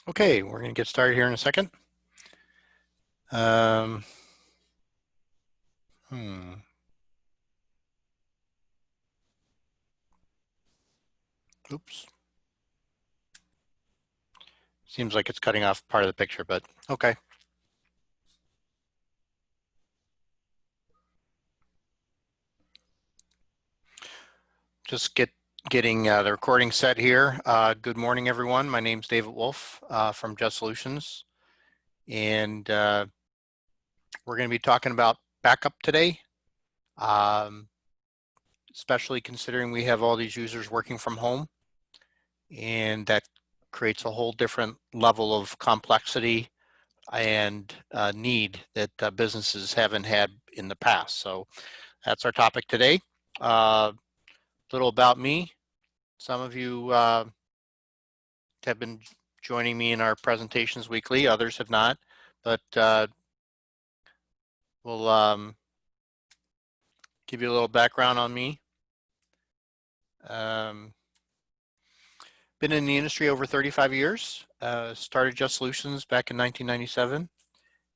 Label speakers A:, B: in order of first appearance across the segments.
A: Okay, we're going to get started here in a second. Um, hmm. Oops. Seems like it's cutting off part of the picture, but okay. Just getting the recording set here. Good morning, everyone. My name's David Wolf from Just Solutions, and we're going to be talking about backup today, especially considering we have all these users working from home, and that creates a whole different level of complexity and need that businesses haven't had in the past. So that's our topic today. A little about me. Some of you have been joining me in our presentations weekly. Others have not, but we'll give you a little background on me. Been in the industry over 35 years. Started Just Solutions back in 1997,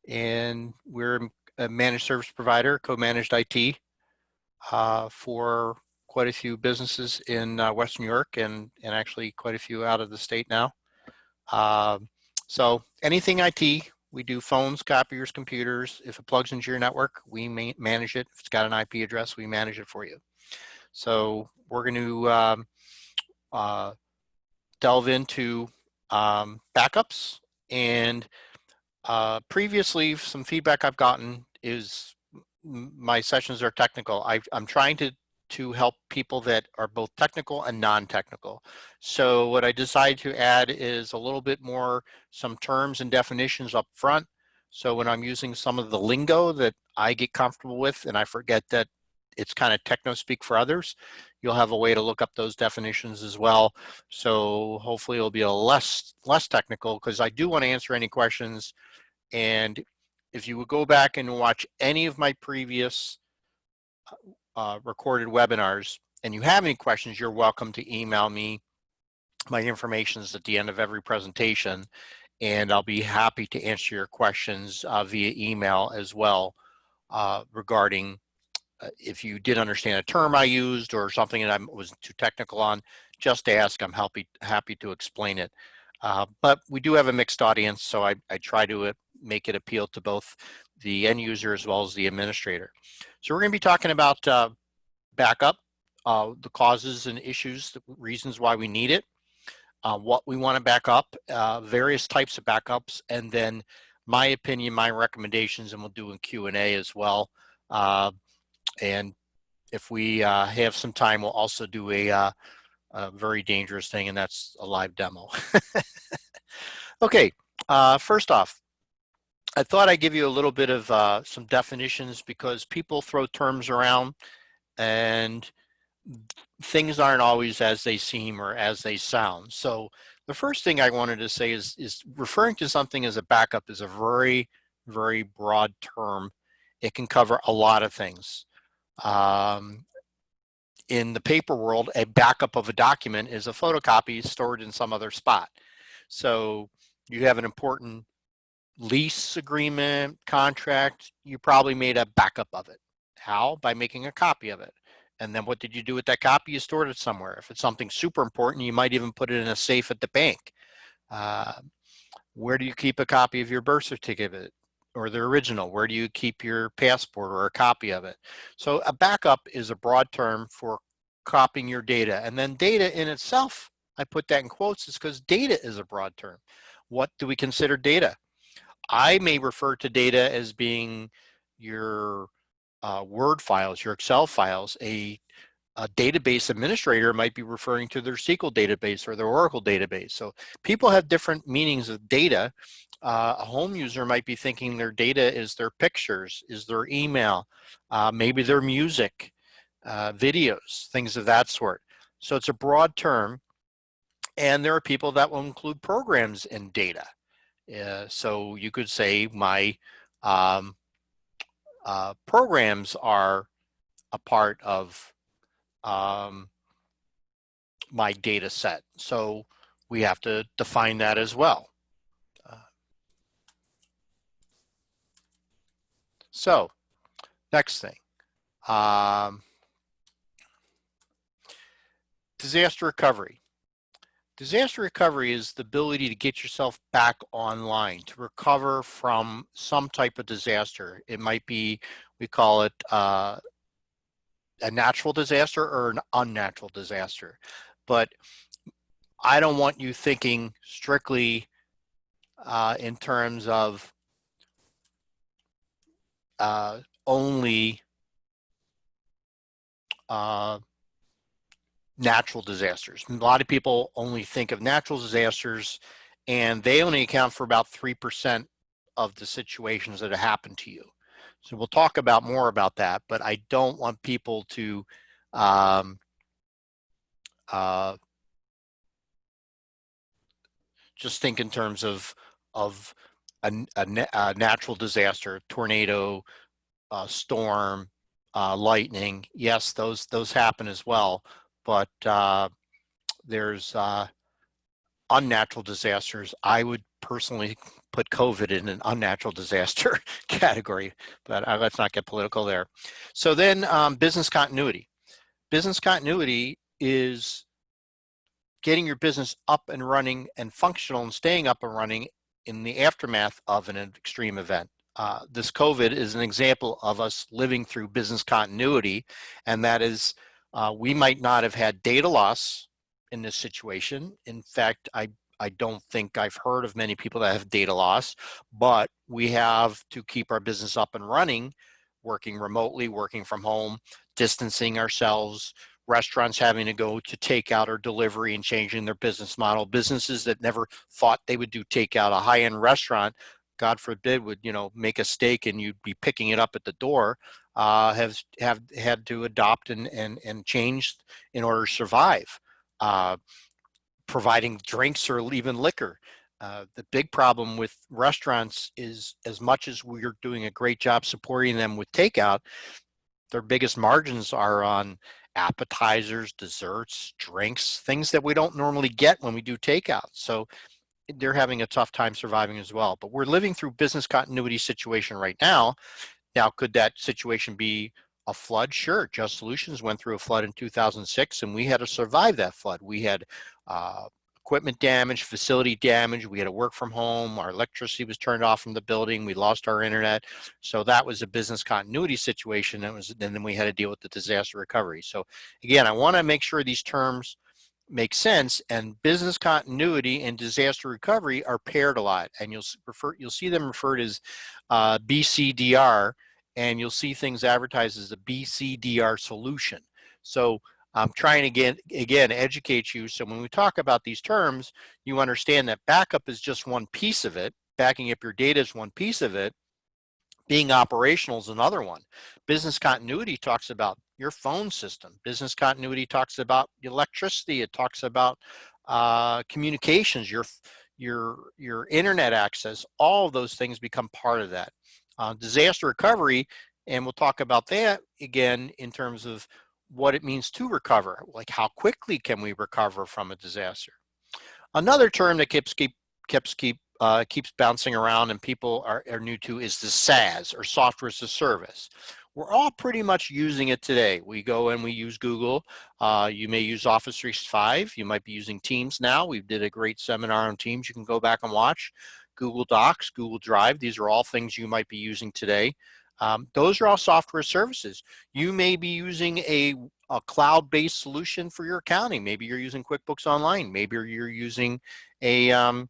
A: and we're a managed service provider, co-managed IT for quite a few businesses in Western New York and actually quite a few out of the state now. So anything IT, we do phones, copiers, computers. If it plugs into your network, we manage it. If it's got an IP address, we manage it for you. So we're going to delve into backups. And previously, some feedback I've gotten is my sessions are technical. I'm trying to help people that are both technical and non-technical. So what I decided to add is a little bit more, some terms and definitions up front. So when I'm using some of the lingo that I get comfortable with and I forget that it's kind of techno speak for others, you'll have a way to look up those definitions as well. So hopefully it'll be a less technical, because I do want to answer any questions. And if you would go back and watch any of my previous recorded webinars and you have any questions, you're welcome to email me. My information is at the end of every presentation, and I'll be happy to answer your questions via email as well regarding if you did understand a term I used or something that I was too technical on. Just ask. I'm happy to explain it. But we do have a mixed audience, so I try to make it appeal to both the end user as well as the administrator. So we're going to be talking about backup, the causes and issues, the reasons why we need it, what we want to back up, various types of backups, and then my opinion, my recommendations, and we'll do a Q&A as well. And if we have some time, we'll also do a very dangerous thing, and that's a live demo. Okay, first off, I thought I'd give you a little bit of some definitions, because people throw terms around and things aren't always as they seem or as they sound. So the first thing I wanted to say is referring to something as a backup is a very, very broad term. It can cover a lot of things. In the paper world, a backup of a document is a photocopy stored in some other spot. So you have an important lease agreement, contract, you probably made a backup of it. How? By making a copy of it. And then what did you do with that copy? You stored it somewhere. If it's something super important, you might even put it in a safe at the bank. Where do you keep a copy of your birth certificate or the original? Where do you keep your passport or a copy of it? So a backup is a broad term for copying your data. And then data in itself, I put that in quotes, is because data is a broad term. What do we consider data? I may refer to data as being your Word files, your Excel files. A database administrator might be referring to their SQL database or their Oracle database. So people have different meanings of data. A home user might be thinking their data is their pictures, is their email, maybe their music, videos, things of that sort. So it's a broad term, and there are people that will include programs in data. So you could say my programs are a part of my data set. So we have to define that as well. So next thing, disaster recovery. Disaster recovery is the ability to get yourself back online, to recover from some type of disaster. It might be, we call it a natural disaster or an unnatural disaster. But I don't want you thinking strictly in terms of only natural disasters. A lot of people only think of natural disasters, and they only account for about 3% of the situations that have happened to you. So we'll talk about more about that, but I don't want people to just think in terms of a natural disaster, tornado, storm, lightning. Yes, those happen as well, but there's unnatural disasters. I would personally put COVID in an unnatural disaster category, but let's not get political there. So then business continuity. Business continuity is getting your business up and running and functional and staying up and running in the aftermath of an extreme event. This COVID is an example of us living through business continuity, and that is we might not have had data loss in this situation. In fact, I don't think I've heard of many people that have data loss, but we have to keep our business up and running, working remotely, working from home, distancing ourselves, restaurants having to go to takeout or delivery and changing their business model. Businesses that never thought they would do takeout, a high-end restaurant, God forbid, would make a steak and you'd be picking it up at the door, have had to adopt and change in order to survive. Providing drinks or even liquor. The big problem with restaurants is, as much as we're doing a great job supporting them with takeout, their biggest margins are on appetizers, desserts, drinks, things that we don't normally get when we do takeout. So they're having a tough time surviving as well. But we're living through business continuity situation right now. Now, could that situation be a flood? Sure. Just Solutions went through a flood in 2006, and we had to survive that flood. We had equipment damage, facility damage. We had to work from home. Our electricity was turned off from the building. We lost our internet. So that was a business continuity situation. And then we had to deal with the disaster recovery. So again, I want to make sure these terms make sense, and business continuity and disaster recovery are paired a lot, and you'll see them referred as BCDR, and you'll see things advertised as a BCDR solution. So I'm trying to again educate you, so when we talk about these terms, you understand that backup is just one piece of it. Backing up your data is one piece of it. Being operational is another one. Business continuity talks about your phone system. Business continuity talks about electricity. It talks about communications, your internet access. All of those things become part of that. Disaster recovery, and we'll talk about that again in terms of what it means to recover. Like, how quickly can we recover from a disaster? Another term that keeps bouncing around and people are new to is the SaaS, or software as a service. We're all pretty much using it today. We go and we use Google. You may use Office 365. You might be using Teams now. We did a great seminar on Teams. You can go back and watch. Google Docs, Google Drive. These are all things you might be using today. Those are all software services. You may be using a cloud-based solution for your accounting. Maybe you're using QuickBooks Online. Maybe you're using an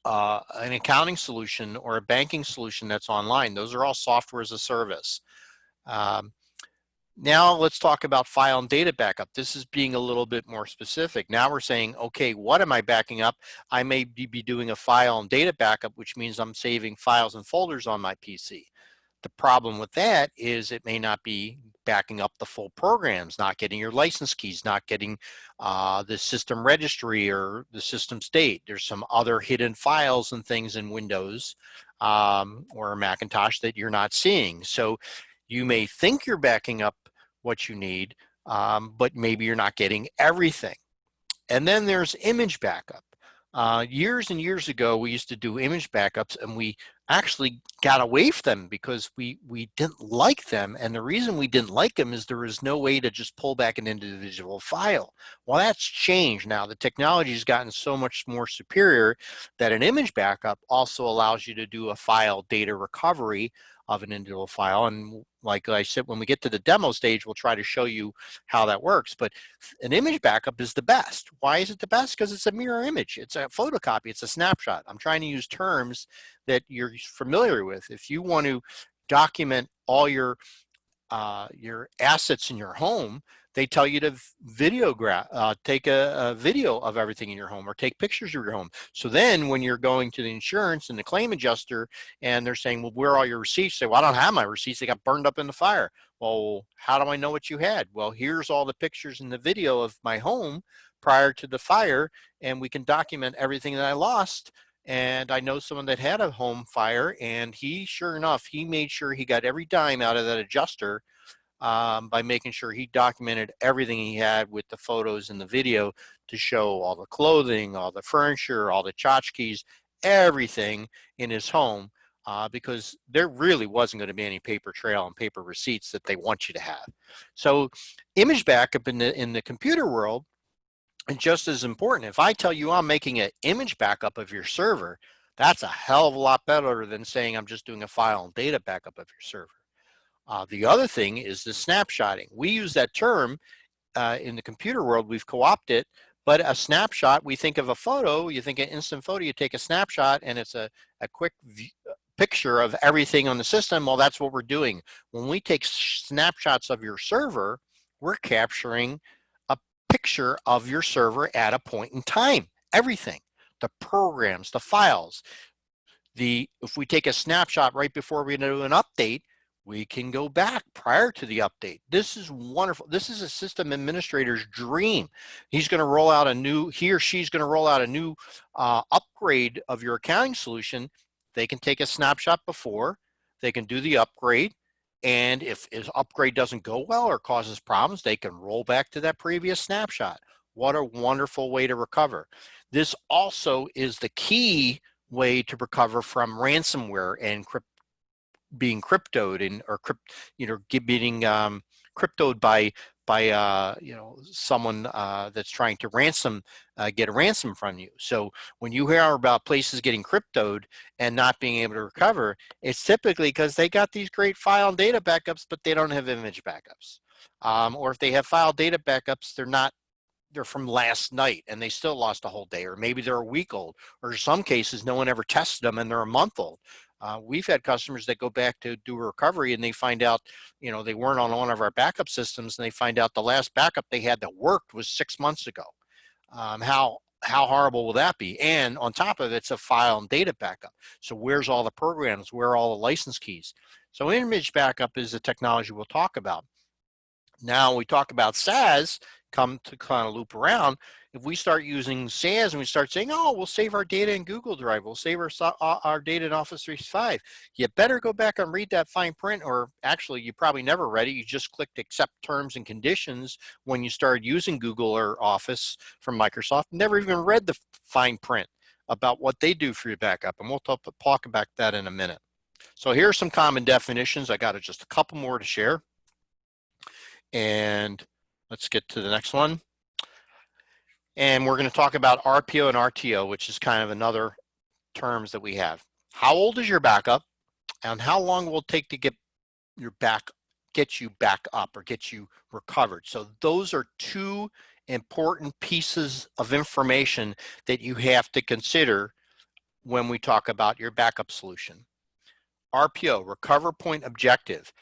A: accounting solution or a banking solution that's online. Those are all software as a service. Now let's talk about file and data backup. This is being a little bit more specific. Now we're saying, okay, what am I backing up? I may be doing a file and data backup, which means I'm saving files and folders on my PC. The problem with that is it may not be backing up the full programs, not getting your license keys, not getting the system registry or the system state. There's some other hidden files and things in Windows or Macintosh that you're not seeing. So you may think you're backing up what you need, but maybe you're not getting everything. And then there's image backup. Years and years ago, we used to do image backups, and we actually got away from them because we didn't like them. And the reason we didn't like them is there was no way to just pull back an individual file. Well, that's changed now. The technology has gotten so much more superior that an image backup also allows you to do a file data recovery of an individual file. And like I said, when we get to the demo stage, we'll try to show you how that works. But an image backup is the best. Why is it the best? Because it's a mirror image. It's a photocopy. It's a snapshot. I'm trying to use terms that you're familiar with. If you want to document all your assets in your home, they tell you to take a video of everything in your home or take pictures of your home. So then when you're going to the insurance and the claim adjuster and they're saying, well, where are all your receipts? Say, well, I don't have my receipts. They got burned up in the fire. Well, how do I know what you had? Well, here's all the pictures and the video of my home prior to the fire, and we can document everything that I lost. And I know someone that had a home fire, and he, sure enough, he made sure he got every dime out of that adjuster by making sure he documented everything he had with the photos and the video to show all the clothing, all the furniture, all the tchotchkes, everything in his home, because there really wasn't going to be any paper trail and paper receipts that they want you to have. So image backup in the computer world, and just as important, if I tell you I'm making an image backup of your server, that's a hell of a lot better than saying I'm just doing a file and data backup of your server. The other thing is the snapshotting. We use that term in the computer world. We've co-opted it, but a snapshot, we think of a photo, you think an instant photo, you take a snapshot and it's a quick picture of everything on the system. Well, that's what we're doing. When we take snapshots of your server, we're capturing a picture of your server at a point in time. Everything, the programs, the files. If we take a snapshot right before we do an update, we can go back prior to the update. This is wonderful. This is a system administrator's dream. He's going to roll out he or she's going to roll out a new upgrade of your accounting solution. They can take a snapshot before, they can do the upgrade, and if his upgrade doesn't go well or causes problems, they can roll back to that previous snapshot. What a wonderful way to recover. This also is the key way to recover from ransomware and being cryptoed being cryptoed by someone that's trying to get a ransom from you. So when you hear about places getting cryptoed and not being able to recover, it's typically because they got these great file and data backups, but they don't have image backups. Or if they have file data backups, they're from last night and they still lost a whole day, or maybe they're a week old, or in some cases no one ever tested them and they're a month old. We've had customers that go back to do a recovery and they find out, they weren't on one of our backup systems, and they find out the last backup they had that worked was 6 months ago. How horrible will that be? And on top of it, it's a file and data backup. So where's all the programs? Where are all the license keys? So image backup is the technology we'll talk about. Now we talk about SaaS, come to kind of loop around. If we start using SaaS and we start saying, oh, we'll save our data in Google Drive, we'll save our data in Office 365, you better go back and read that fine print, or actually you probably never read it. You just clicked accept terms and conditions when you started using Google or Office from Microsoft, never even read the fine print about what they do for your backup. And we'll talk about that in a minute. So here are some common definitions. I got just a couple more to share. And let's get to the next one. And we're going to talk about RPO and RTO, which is kind of another terms that we have. How old is your backup, and how long will it take to get you back up or get you recovered? So those are two important pieces of information that you have to consider when we talk about your backup solution. RPO, recover point objective.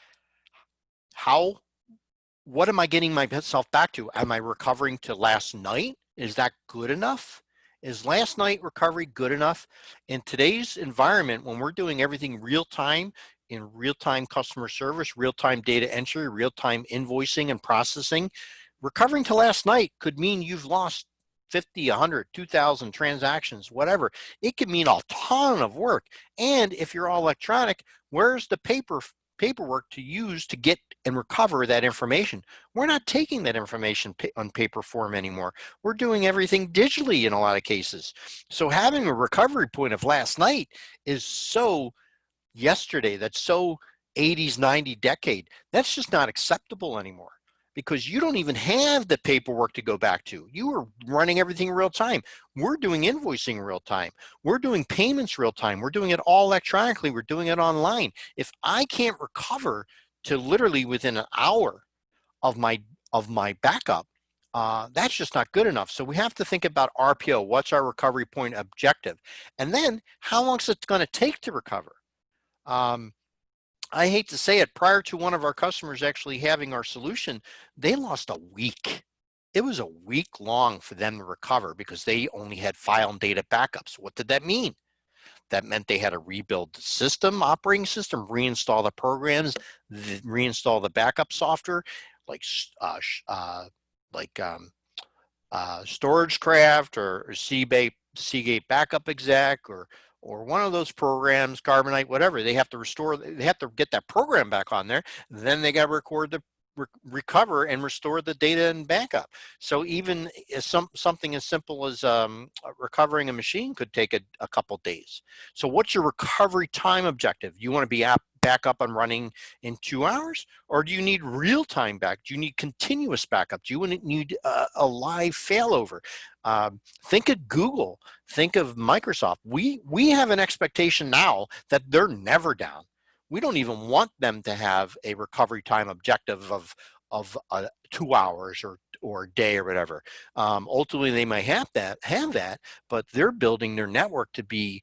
A: What am I getting myself back to? Am I recovering to last night? Is that good enough? Is last night recovery good enough? In today's environment, when we're doing everything real time, in real-time customer service, real-time data entry, real-time invoicing and processing, recovering to last night could mean you've lost 50, 100, 2,000 transactions, whatever. It could mean a ton of work. And if you're all electronic, where's the paperwork to use to get and recover that information? We're not taking that information on paper form anymore. We're doing everything digitally in a lot of cases. So having a recovery point of last night is so yesterday, that's so 80s, 90s decade, that's just not acceptable anymore, because you don't even have the paperwork to go back to. You are running everything real time. We're doing invoicing real time. We're doing payments real time. We're doing it all electronically. We're doing it online. If I can't recover to literally within an hour of my backup, that's just not good enough. So we have to think about RPO. What's our recovery point objective? And then how long is it going to take to recover? I hate to say it, prior to one of our customers actually having our solution, they lost a week. It was a week long for them to recover because they only had file and data backups. What did that mean? That meant they had to rebuild the system, operating system, reinstall the programs, reinstall the backup software, like like StorageCraft or Seagate Backup Exec or one of those programs, Carbonite, whatever. They have to restore. They have to get that program back on there. Then they got to record the recover and restore the data and backup. So even something as simple as recovering a machine could take a couple days. So what's your recovery time objective? You want to be back up and running in 2 hours, or do you need real-time back? Do you need continuous backup? Do you need a live failover? Think of Google, think of Microsoft. We have an expectation now that they're never down. We don't even want them to have a recovery time objective of 2 hours or a day or whatever. Ultimately, they might have that, but they're building their network to be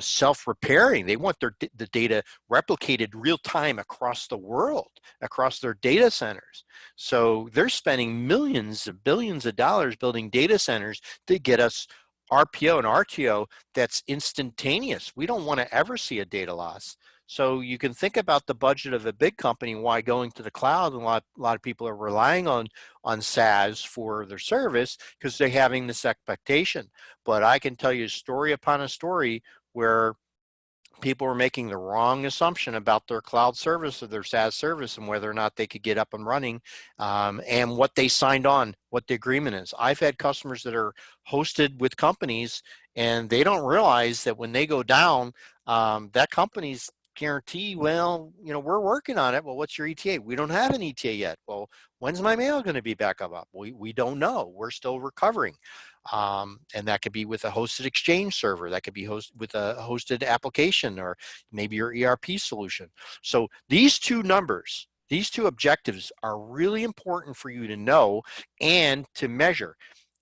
A: self-repairing. They want the data replicated real time across the world, across their data centers. So they're spending millions of billions of dollars building data centers to get us RPO and RTO that's instantaneous. We don't want to ever see a data loss. So you can think about the budget of a big company, why going to the cloud, and a lot of people are relying on SaaS for their service because they're having this expectation. But I can tell you story upon a story where people were making the wrong assumption about their cloud service or their SaaS service and whether or not they could get up and running, and what they signed on, what the agreement is. I've had customers that are hosted with companies and they don't realize that when they go down, that company's guarantee, well, we're working on it. Well, what's your ETA? We don't have an ETA yet. Well, when's my mail going to be back up? We don't know. We're still recovering. And that could be with a hosted Exchange server. That could be with a hosted application, or maybe your ERP solution. So these two numbers, these two objectives are really important for you to know and to measure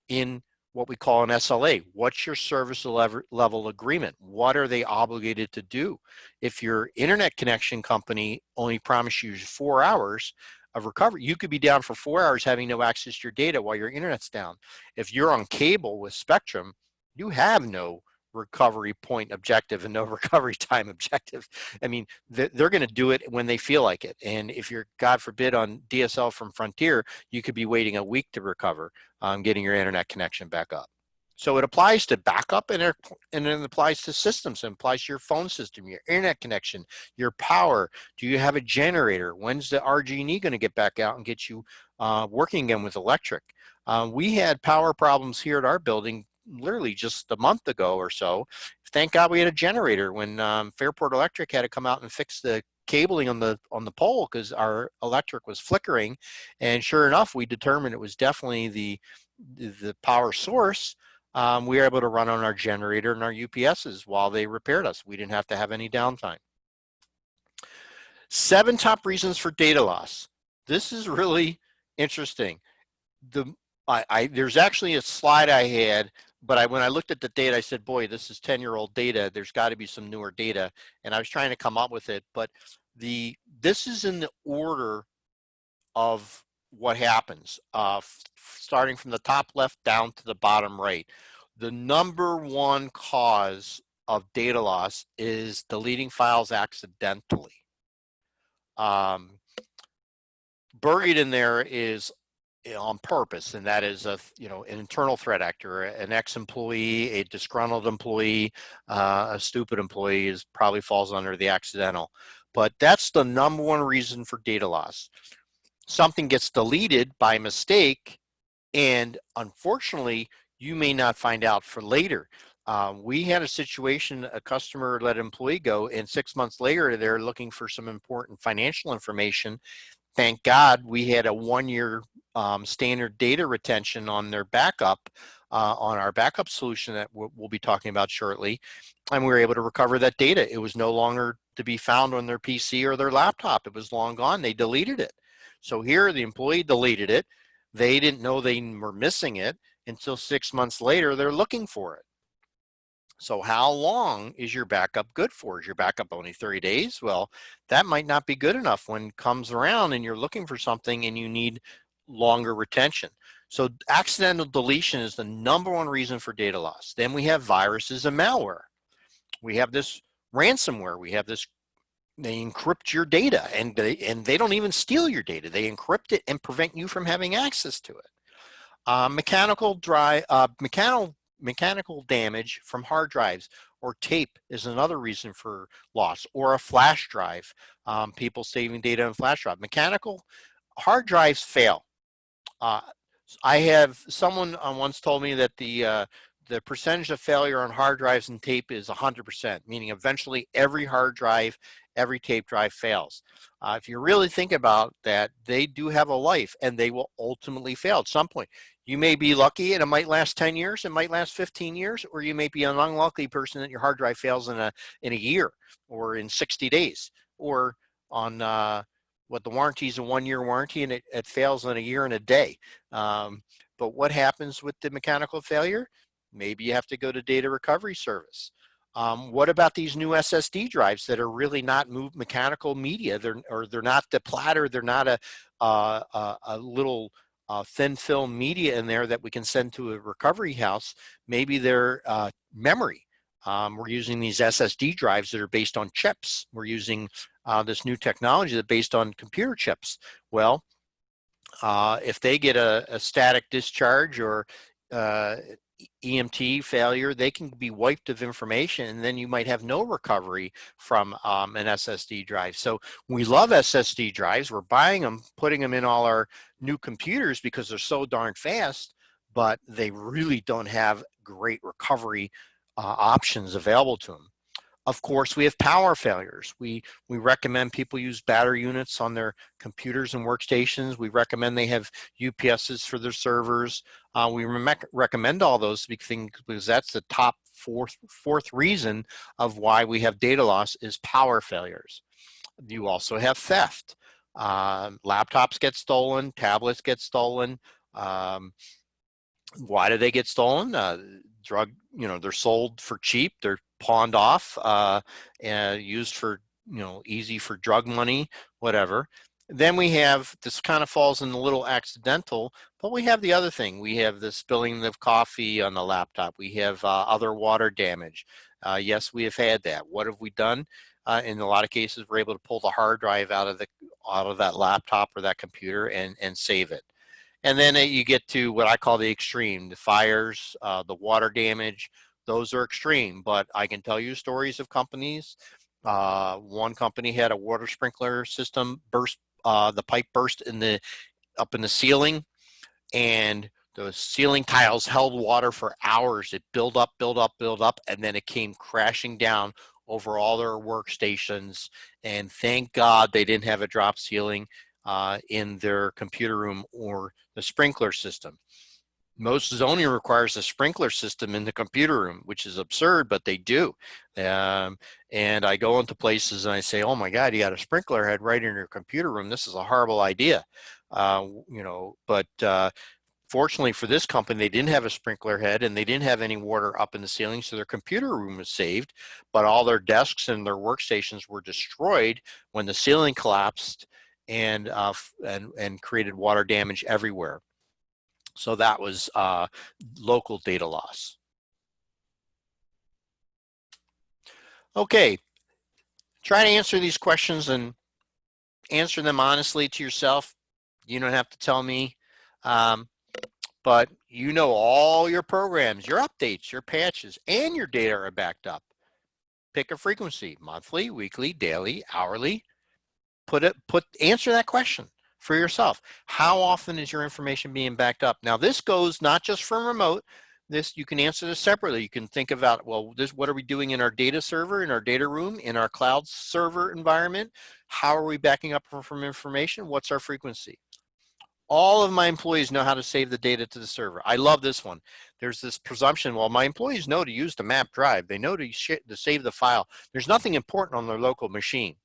A: in what we call an SLA. What's your service level agreement? What are they obligated to do? If your internet connection company only promised you 4 hours of recovery, you could be down for 4 hours having no access to your data while your internet's down. If you're on cable with Spectrum, you have no recovery point objective and no recovery time objective. I mean, they're going to do it when they feel like it. And if you're, God forbid, on DSL from Frontier, you could be waiting a week to recover, getting your internet connection back up. So it applies to backup, and it applies to systems. It applies to your phone system, your internet connection, your power. Do you have a generator? When's the RG&E going to get back out and get you working again with electric? We had power problems here at our building literally just a month ago or so. Thank God we had a generator when Fairport Electric had to come out and fix the cabling on the pole because our electric was flickering. And sure enough, we determined it was definitely the power source. We were able to run on our generator and our UPSs while they repaired us. We didn't have to have any downtime. 7 top reasons for data loss. This is really interesting. There's actually a slide I had, but when I looked at the data, I said, boy, this is 10-year-old data. There's got to be some newer data. And I was trying to come up with it, but this is in the order of what happens, starting from the top left down to the bottom right. The number one cause of data loss is deleting files accidentally. Buried in there is on purpose, and that is an internal threat actor, an ex-employee, a disgruntled employee, a stupid employee probably falls under the accidental. But that's the number one reason for data loss. Something gets deleted by mistake, and unfortunately, you may not find out for later. We had a situation, a customer let an employee go, and 6 months later, they're looking for some important financial information. Thank God we had a 1-year standard data retention on their backup, on our backup solution that we'll be talking about shortly. And we were able to recover that data. It was no longer to be found on their PC or their laptop. It was long gone. They deleted it. So here the employee deleted it. They didn't know they were missing it until 6 months later, they're looking for it. So how long is your backup good for? Is your backup only 30 days? Well, that might not be good enough when it comes around and you're looking for something and you need longer retention. So accidental deletion is the #1 reason for data loss. Then we have viruses and malware. We have this ransomware. We have this, they encrypt your data, and they don't even steal your data. They encrypt it and prevent you from having access to it. Mechanical damage from hard drives or tape is another reason for loss, or a flash drive. People saving data on flash drive. Mechanical hard drives fail. I have someone once told me that the percentage of failure on hard drives and tape is 100%, meaning eventually every hard drive, every tape drive fails. If you really think about that, they do have a life and they will ultimately fail at some point. You may be lucky and it might last 10 years, it might last 15 years, or you may be an unlucky person that your hard drive fails in a year or in 60 days, or on what the warranty is, a 1-year warranty, and it fails in a year and a day. But what happens with the mechanical failure? Maybe you have to go to data recovery service. What about these new SSD drives that are really not mechanical media? They're not the platter. They're not a little thin film media in there that we can send to a recovery house. Maybe they're memory. We're using these SSD drives that are based on chips. We're using this new technology that's based on computer chips. Well, if they get a static discharge or EMT failure, they can be wiped of information, and then you might have no recovery from an SSD drive. So we love SSD drives. We're buying them, putting them in all our new computers because they're so darn fast, but they really don't have great recovery options available to them. Of course, we have power failures. We recommend people use battery units on their computers and workstations. We recommend they have UPSs for their servers. We recommend all those things because that's the top fourth reason of why we have data loss is power failures. You also have theft. Laptops get stolen, tablets get stolen. Why do they get stolen? They're sold for cheap. They're pawned off and used for, easy for drug money, whatever. Then we have, this kind of falls in a little accidental, but we have the other thing. We have the spilling of coffee on the laptop. We have other water damage. Yes, we have had that. What have we done? In a lot of cases, we're able to pull the hard drive out of that laptop or that computer and save it. And then you get to what I call the extreme, the fires, the water damage. Those are extreme, but I can tell you stories of companies. One company had a water sprinkler system burst, the pipe burst up in the ceiling, and the ceiling tiles held water for hours. It built up, and then it came crashing down over all their workstations. And thank God they didn't have a drop ceiling in their computer room or the sprinkler system. Most zoning requires a sprinkler system in the computer room, which is absurd, but they do. And I go into places and I say, oh my God, you got a sprinkler head right in your computer room. This is a horrible idea. But fortunately for this company, they didn't have a sprinkler head and they didn't have any water up in the ceiling, so their computer room was saved, but all their desks and their workstations were destroyed when the ceiling collapsed and created water damage everywhere. So that was local data loss. Okay, try to answer these questions and answer them honestly to yourself. You don't have to tell me, but you know all your programs, your updates, your patches, and your data are backed up. Pick a frequency, monthly, weekly, daily, hourly. Answer that question for yourself. How often is your information being backed up? Now, this goes not just from remote. This, you can answer this separately. You can think about, well, what are we doing in our data server, in our data room, in our cloud server environment? How are we backing up from information? What's our frequency? All of my employees know how to save the data to the server. I love this one. There's this presumption, well, my employees know to use the map drive. They know to save the file. There's nothing important on their local machine.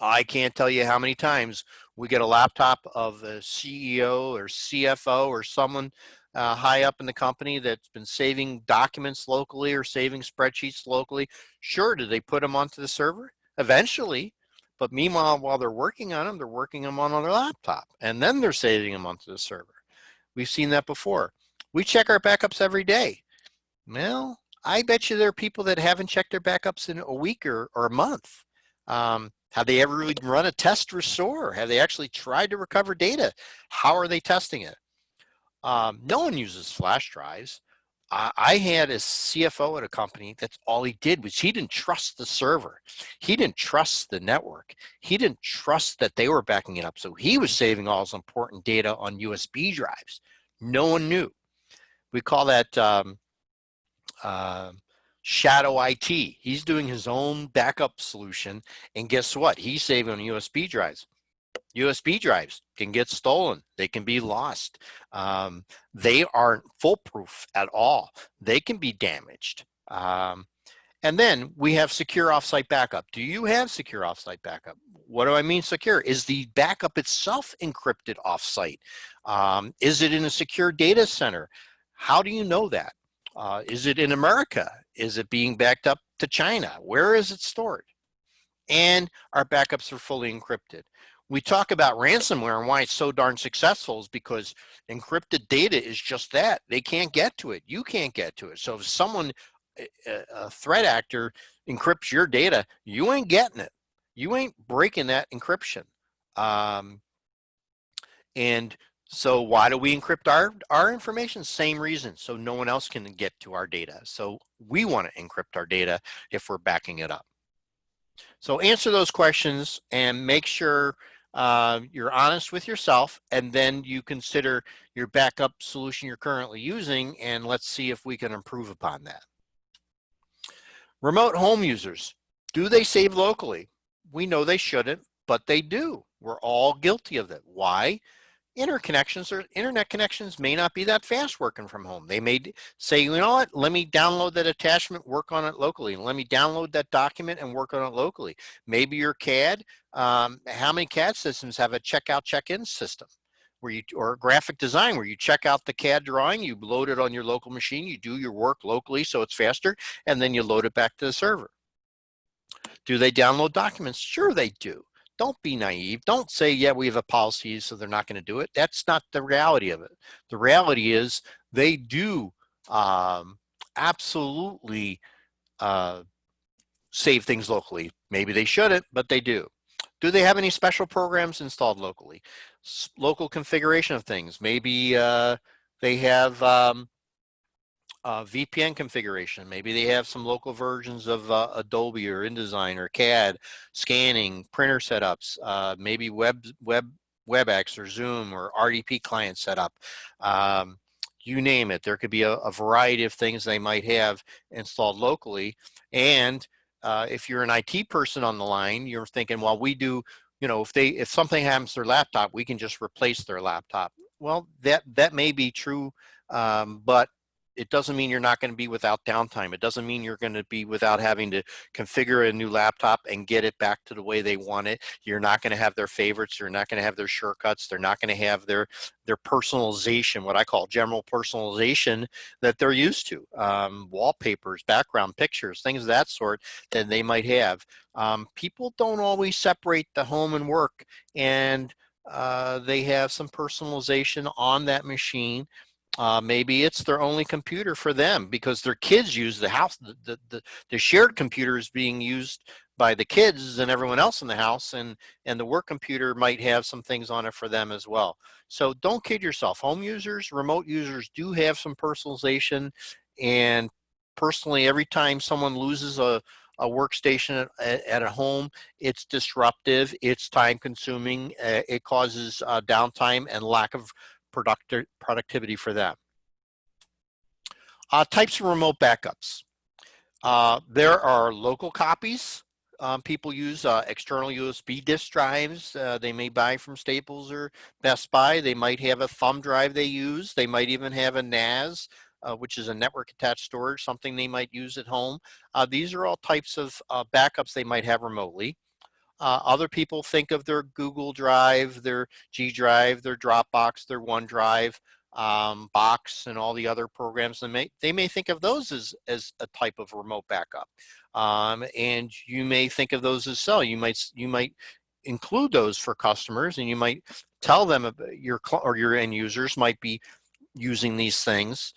A: I can't tell you how many times we get a laptop of a CEO or CFO or someone high up in the company that's been saving documents locally or saving spreadsheets locally. Sure, do they put them onto the server? Eventually, but meanwhile, while they're working on them, they're working them on their laptop, and then they're saving them onto the server. We've seen that before. We check our backups every day. Well, I bet you there are people that haven't checked their backups in a week or a month. Have they ever really run a test restore? Have they actually tried to recover data? How are they testing it? No one uses flash drives. I had a CFO at a company, that's all he did was he didn't trust the server. He didn't trust the network. He didn't trust that they were backing it up. So he was saving all his important data on USB drives. No one knew. We call that shadow IT. He's doing his own backup solution, and guess what? He's saving on USB drives. USB drives can get stolen. They can be lost. They aren't foolproof at all. They can be damaged. And then we have secure offsite backup. Do you have secure offsite backup? What do I mean secure? Is the backup itself encrypted offsite? Is it in a secure data center? How do you know that? Is it in America? Is it being backed up to China? Where is it stored? And our backups are fully encrypted. We talk about ransomware and why it's so darn successful is because encrypted data is just that. They can't get to it. You can't get to it. So if someone, a threat actor, encrypts your data, you ain't getting it. You ain't breaking that encryption. And so why do we encrypt our information? Same reason, so no one else can get to our data. So we want to encrypt our data if we're backing it up. So answer those questions and make sure you're honest with yourself, and then you consider your backup solution you're currently using, and let's see if we can improve upon that. Remote home users, do they save locally? We know they shouldn't, but they do. We're all guilty of it. Why? Interconnections or internet connections may not be that fast working from home. They may say, you know what, let me download that attachment, work on it locally. Let me download that document and work on it locally. Maybe your CAD, how many CAD systems have a checkout, check-in system? Where you, or graphic design, where you check out the CAD drawing, you load it on your local machine, you do your work locally so it's faster, and then you load it back to the server. Do they download documents? Sure they do. Don't be naive. Don't say, yeah, we have a policy, so they're not going to do it. That's not the reality of it. The reality is they do absolutely save things locally. Maybe they shouldn't, but they do. Do they have any special programs installed locally? Local configuration of things. Maybe they have VPN configuration. Maybe they have some local versions of Adobe or InDesign or CAD, scanning, printer setups, maybe WebEx or Zoom or RDP client setup. You name it. There could be a variety of things they might have installed locally. And if you're an IT person on the line, you're thinking, well, we do, you know, if something happens to their laptop, we can just replace their laptop. Well, that may be true, but it doesn't mean you're not going to be without downtime. It doesn't mean you're going to be without having to configure a new laptop and get it back to the way they want it. You're not going to have their favorites. You're not going to have their shortcuts. They're not going to have their personalization, what I call general personalization that they're used to. Wallpapers, background pictures, things of that sort that they might have. People don't always separate the home and work, and they have some personalization on that machine. Maybe it's their only computer for them because their kids use the house. The shared computer is being used by the kids and everyone else in the house, and the work computer might have some things on it for them as well. So don't kid yourself. Home users, remote users do have some personalization, and personally, every time someone loses a workstation at a home, it's disruptive, it's time consuming, it causes downtime and lack of productivity for them. Types of remote backups. There are local copies. People use external USB disk drives they may buy from Staples or Best Buy. They might have a thumb drive they use. They might even have a NAS, which is a network attached storage, something they might use at home. These are all types of backups they might have remotely. Other people think of their Google Drive, their G Drive, their Dropbox, their OneDrive, Box, and all the other programs. They may think of those as a type of remote backup, and you may think of those as so. You might include those for customers, and you might tell them about your end users might be using these things.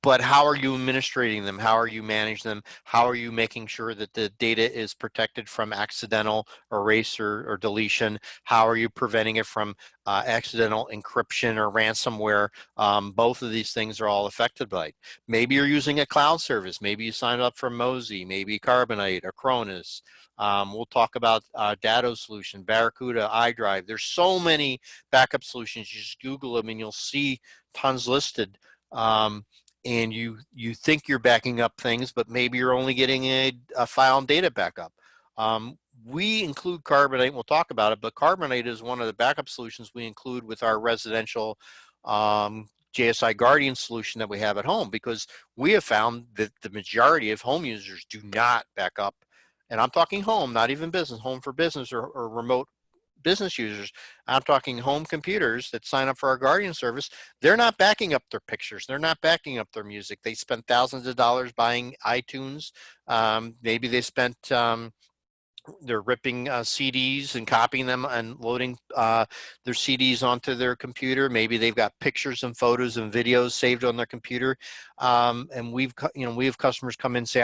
A: But how are you administrating them? How are you managing them? How are you making sure that the data is protected from accidental erase or deletion? How are you preventing it from accidental encryption or ransomware? Both of these things are all affected by it. Maybe you're using a cloud service. Maybe you signed up for Mozy, maybe Carbonite or Cronus. We'll talk about Datto solution, Barracuda, iDrive. There's so many backup solutions. You just Google them and you'll see tons listed. And you think you're backing up things, but maybe you're only getting a file and data backup. We include Carbonite, and we'll talk about it, but Carbonite is one of the backup solutions we include with our residential JSI Guardian solution that we have at home, because we have found that the majority of home users do not back up. And I'm talking home, not even business, home for business or remote business users. I'm talking home computers that sign up for our Guardian service. They're not backing up their pictures. They're not backing up their music. They spent thousands of dollars buying iTunes. Maybe they spent they're ripping CDs and copying them and loading their CDs onto their computer. Maybe they've got pictures and photos and videos saved on their computer. And we have customers come in and say,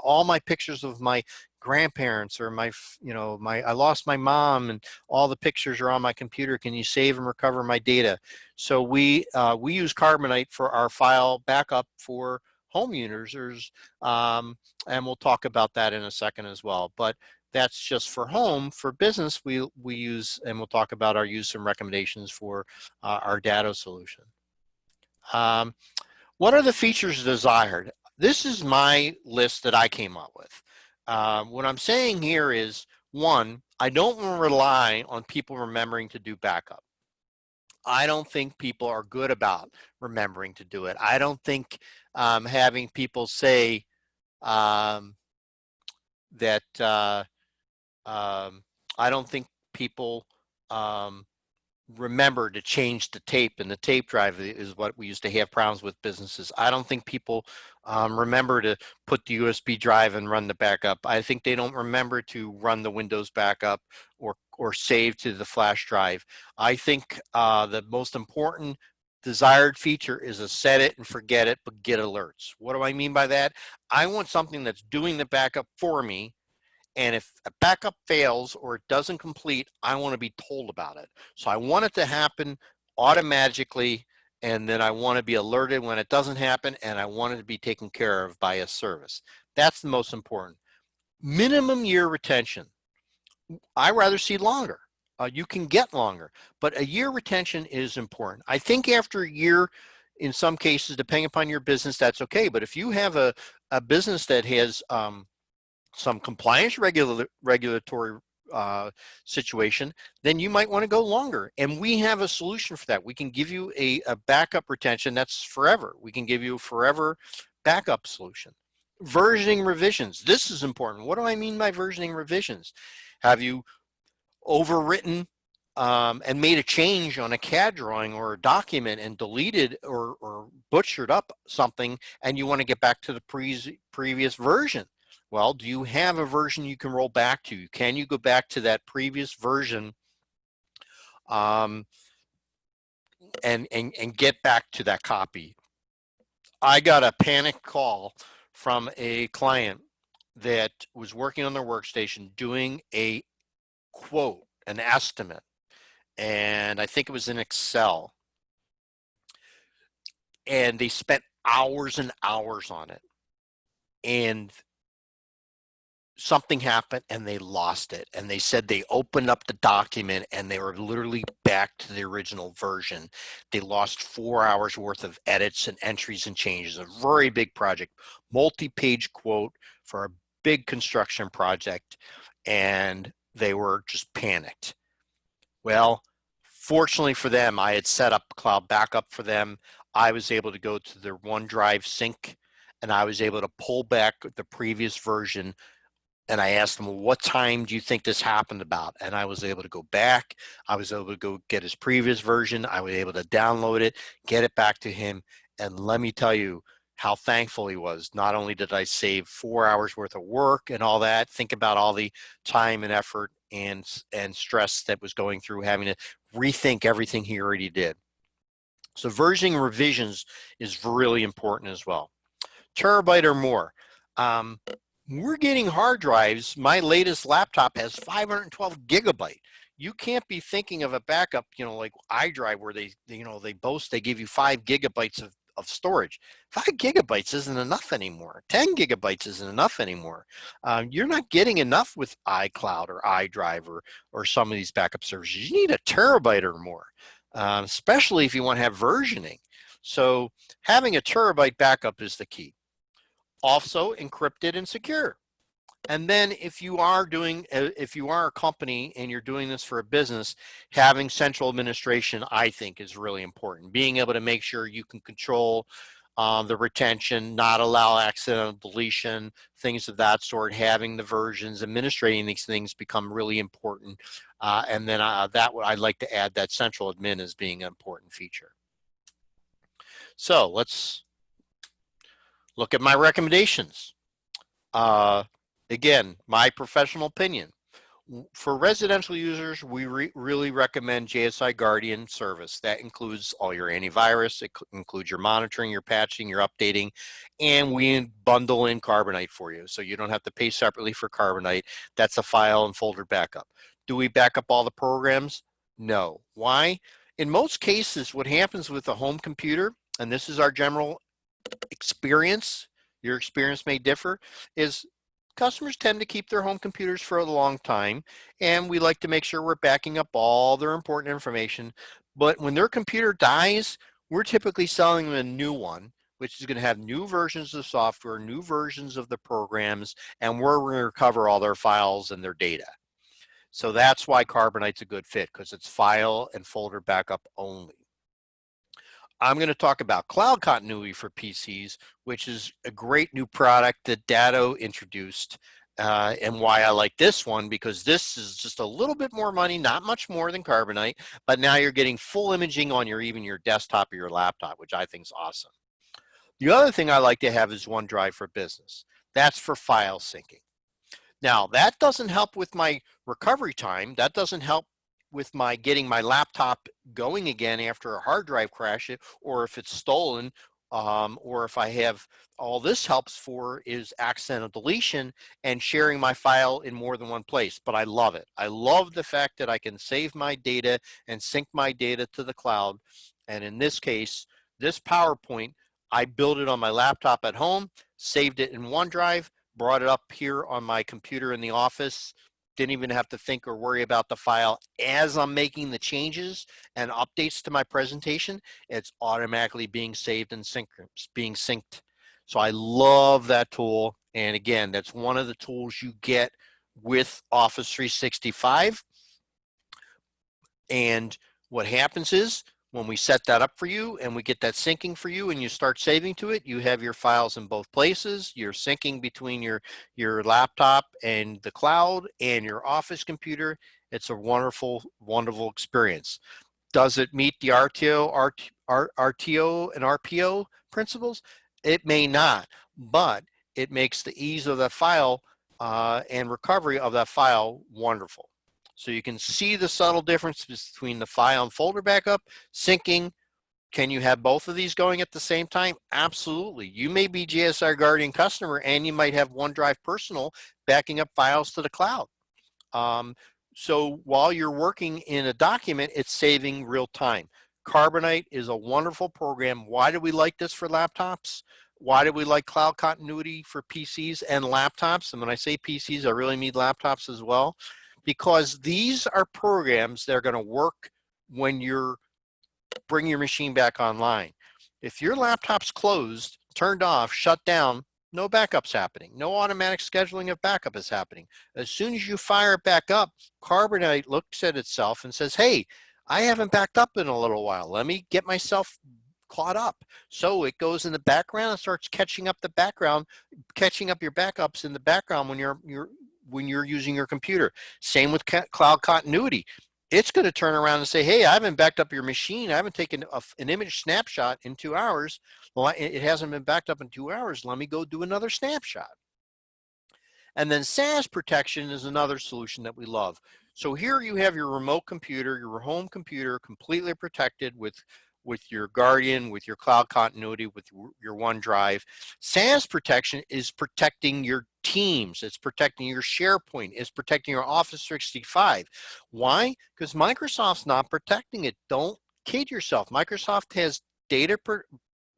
A: all my pictures of my grandparents or I lost my mom and all the pictures are on my computer. Can you save and recover my data? So we use Carbonite for our file backup for home users. And we'll talk about that in a second as well. But that's just for home. For business, we use, and we'll talk about our use and recommendations for our Datto solution. What are the features desired? This is my list that I came up with. What I'm saying here is, one, I don't want to rely on people remembering to do backup. I don't think people are good about remembering to do it. I don't think having people say that I don't think people remember to change the tape, and the tape drive is what we used to have problems with businesses. I don't think people remember to put the USB drive and run the backup. I think they don't remember to run the Windows backup or save to the flash drive. I think the most important desired feature is a set it and forget it, but get alerts. What do I mean by that? I want something that's doing the backup for me. And if a backup fails or it doesn't complete, I want to be told about it. So I want it to happen automatically, and then I want to be alerted when it doesn't happen, and I want it to be taken care of by a service. That's the most important. Minimum year retention. I rather see longer. You can get longer, but a year retention is important. I think after a year, in some cases, depending upon your business, that's okay. But if you have a business that has some compliance regulatory situation, then you might want to go longer. And we have a solution for that. We can give you a backup retention that's forever. We can give you a forever backup solution. Versioning revisions. This is important. What do I mean by versioning revisions? Have you overwritten and made a change on a CAD drawing or a document and deleted or butchered up something, and you want to get back to the previous version? Well, do you have a version you can roll back to? Can you go back to that previous version and get back to that copy? I got a panic call from a client that was working on their workstation doing a quote, an estimate, and I think it was in Excel. And they spent hours and hours on it. And something happened and they lost it. And they said they opened up the document and they were literally back to the original version. They lost 4 hours worth of edits and entries and changes. A very big project, multi-page quote for a big construction project. And they were just panicked. Well, fortunately for them, I had set up cloud backup for them. I was able to go to their OneDrive sync and I was able to pull back the previous version, and I asked him, well, what time do you think this happened about? And I was able to go back. I was able to go get his previous version. I was able to download it, get it back to him. And let me tell you how thankful he was. Not only did I save 4 hours worth of work and all that, think about all the time and effort and stress that was going through having to rethink everything he already did. So versioning revisions is really important as well. Terabyte or more. We're getting hard drives. My latest laptop has 512 gigabyte. You can't be thinking of a backup, like iDrive where they boast they give you 5 gigabytes of storage. 5 gigabytes isn't enough anymore. 10 gigabytes isn't enough anymore. You're not getting enough with iCloud or iDrive or some of these backup services. You need a terabyte or more, especially if you want to have versioning. So having a terabyte backup is the key. Also encrypted and secure. And then if you are a company and you're doing this for a business, having central administration, I think, is really important. Being able to make sure you can control the retention, not allow accidental deletion, things of that sort, having the versions, administrating these things become really important. And then I'd like to add that central admin as being an important feature. So let's look at my recommendations. Again, my professional opinion. For residential users, we really recommend JSI Guardian service. That includes all your antivirus, it includes your monitoring, your patching, your updating, and we bundle in Carbonite for you. So you don't have to pay separately for Carbonite. That's a file and folder backup. Do we back up all the programs? No. Why? In most cases, what happens with a home computer, and this is our general experience, your experience may differ, is customers tend to keep their home computers for a long time, and we like to make sure we're backing up all their important information. But when their computer dies, we're typically selling them a new one, which is going to have new versions of software, new versions of the programs, and we're going to recover all their files and their data. So that's why Carbonite's a good fit, because it's file and folder backup only. I'm going to talk about cloud continuity for PCs, which is a great new product that Datto introduced, and why I like this one, because this is just a little bit more money, not much more than Carbonite, but now you're getting full imaging on even your desktop or your laptop, which I think is awesome. The other thing I like to have is OneDrive for Business. That's for file syncing. Now, that doesn't help with my recovery time. That doesn't help with my getting my laptop going again after a hard drive crash, or if it's stolen, or if I have, all this helps for is accidental deletion and sharing my file in more than one place. But I love it. I love the fact that I can save my data and sync my data to the cloud. And in this case, this PowerPoint, I built it on my laptop at home, saved it in OneDrive, brought it up here on my computer in the office, didn't even have to think or worry about the file. As I'm making the changes and updates to my presentation, it's automatically being saved and being synced. So I love that tool. And again, that's one of the tools you get with Office 365. And what happens is, when we set that up for you and we get that syncing for you and you start saving to it, you have your files in both places. You're syncing between your laptop and the cloud and your office computer. It's a wonderful, wonderful experience. Does it meet the RTO and RPO principles? It may not, but it makes the ease of that file and recovery of that file wonderful. So you can see the subtle difference between the file and folder backup, syncing. Can you have both of these going at the same time? Absolutely. You may be JSR Guardian customer and you might have OneDrive Personal backing up files to the cloud. So while you're working in a document, it's saving real time. Carbonite is a wonderful program. Why do we like this for laptops? why do we like cloud continuity for PCs and laptops? And when I say PCs, I really mean laptops as well, because these are programs that are going to work when you're bringing your machine back online. If your laptop's closed, turned off, shut down, no backups happening. No automatic scheduling of backup is happening. As soon as you fire it back up, Carbonite looks at itself and says, hey, I haven't backed up in a little while. Let me get myself caught up. So it goes in the background and starts catching up the background, catching up your backups in the background when you're using your computer. Same with cloud continuity. It's going to turn around and say, hey, I haven't backed up your machine. I haven't taken an image snapshot in 2 hours. Well, it hasn't been backed up in 2 hours. Let me go do another snapshot. And then SaaS protection is another solution that we love. So here you have your remote computer, your home computer, completely protected with your Guardian, with your cloud continuity, with your OneDrive. SaaS protection is protecting your Teams, it's protecting your SharePoint, it's protecting your Office 365. Why? Because Microsoft's not protecting it. Don't kid yourself. Microsoft has data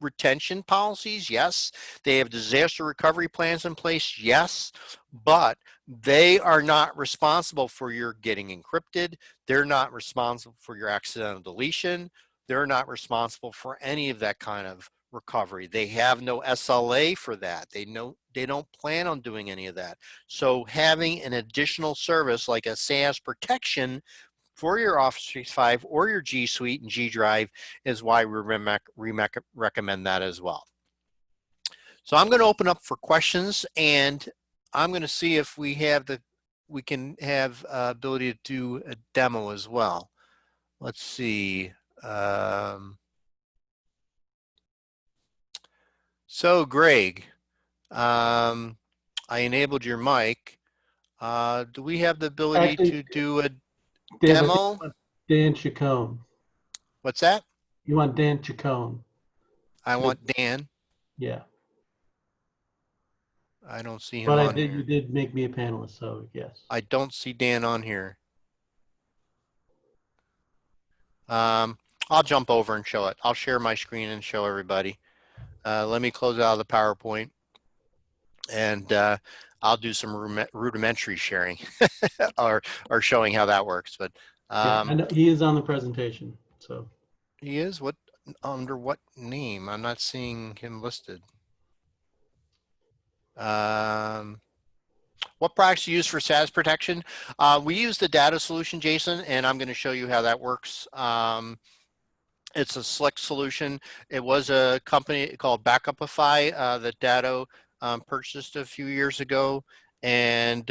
A: retention policies, yes. They have disaster recovery plans in place, yes. But they are not responsible for your getting encrypted. They're not responsible for your accidental deletion. They're not responsible for any of that kind of recovery. They have no SLA for that. They don't plan on doing any of that. So having an additional service like a SaaS protection for your Office 365 or your G Suite and G Drive is why we recommend that as well. So I'm going to open up for questions, and I'm going to see if we can have ability to do a demo as well. Let's see. So Greg, I enabled your mic. Do we have the ability to do a demo?
B: Dan Chacon.
A: What's that?
B: You want Dan Chacon.
A: I want Dan.
B: Yeah.
A: I don't see him
B: but
A: on here.
B: You did make me a panelist, so yes.
A: I don't see Dan on here. I'll jump over and show it. I'll share my screen and show everybody. Let me close out of the PowerPoint, and I'll do some rudimentary sharing or showing how that works. But
B: yeah, I know he is on the presentation. So
A: he is under what name? I'm not seeing him listed. What products do you use for SaaS protection? We use the data solution, Jason, and I'm going to show you how that works. It's a slick solution. It was a company called Backupify that Datto purchased a few years ago, and